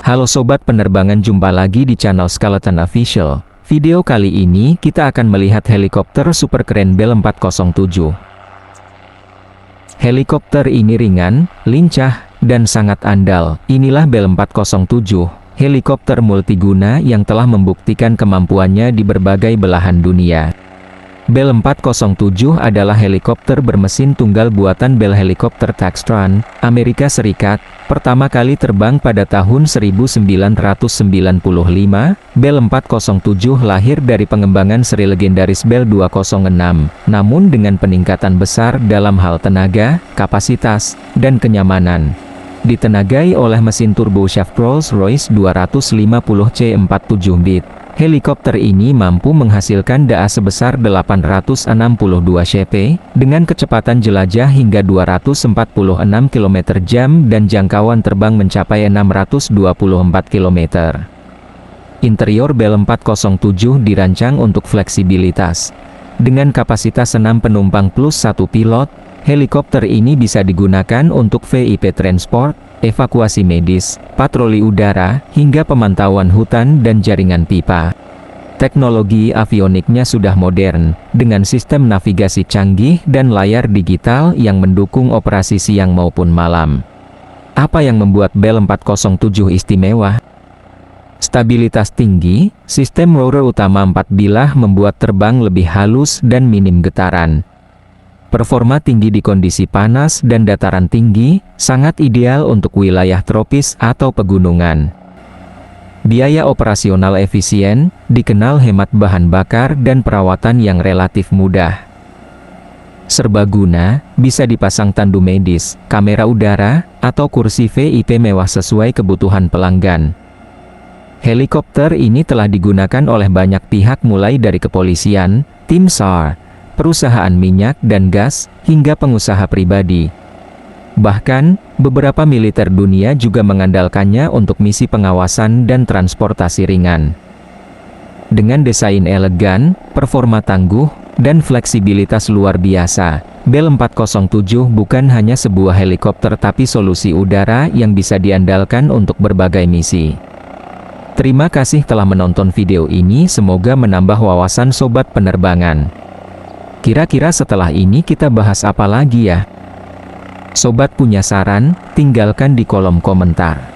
Halo sobat penerbangan, jumpa lagi di channel Skeleton Official. Video kali ini kita akan melihat helikopter super keren Bell 407. Helikopter ini ringan, lincah, dan sangat andal. Inilah Bell 407, helikopter multiguna yang telah membuktikan kemampuannya di berbagai belahan dunia. Bell 407 adalah helikopter bermesin tunggal buatan Bell Helicopter Textron, Amerika Serikat, pertama kali terbang pada tahun 1995. Bell 407 lahir dari pengembangan seri legendaris Bell 206, namun dengan peningkatan besar dalam hal tenaga, kapasitas, dan kenyamanan. Ditenagai oleh mesin turboshaft Rolls-Royce 250C 47 bit. Helikopter ini mampu menghasilkan DA sebesar 862 cp, dengan kecepatan jelajah hingga 246 km/jam dan jangkauan terbang mencapai 624 km. Interior Bell 407 dirancang untuk fleksibilitas. Dengan kapasitas 6 penumpang plus 1 pilot, helikopter ini bisa digunakan untuk VIP transport, evakuasi medis, patroli udara, hingga pemantauan hutan dan jaringan pipa. Teknologi avioniknya sudah modern, dengan sistem navigasi canggih dan layar digital yang mendukung operasi siang maupun malam. Apa yang membuat Bell 407 istimewa? Stabilitas tinggi, sistem rotor utama 4 bilah membuat terbang lebih halus dan minim getaran. Performa tinggi di kondisi panas dan dataran tinggi, sangat ideal untuk wilayah tropis atau pegunungan. Biaya operasional efisien, dikenal hemat bahan bakar dan perawatan yang relatif mudah. Serbaguna, bisa dipasang tandu medis, kamera udara, atau kursi VIP mewah sesuai kebutuhan pelanggan. Helikopter ini telah digunakan oleh banyak pihak mulai dari kepolisian, tim SAR, perusahaan minyak dan gas, hingga pengusaha pribadi. Bahkan, beberapa militer dunia juga mengandalkannya untuk misi pengawasan dan transportasi ringan. Dengan desain elegan, performa tangguh, dan fleksibilitas luar biasa, Bell 407 bukan hanya sebuah helikopter tapi solusi udara yang bisa diandalkan untuk berbagai misi. Terima kasih telah menonton video ini, semoga menambah wawasan sobat penerbangan. Kira-kira setelah ini kita bahas apa lagi ya? Sobat punya saran, tinggalkan di kolom komentar.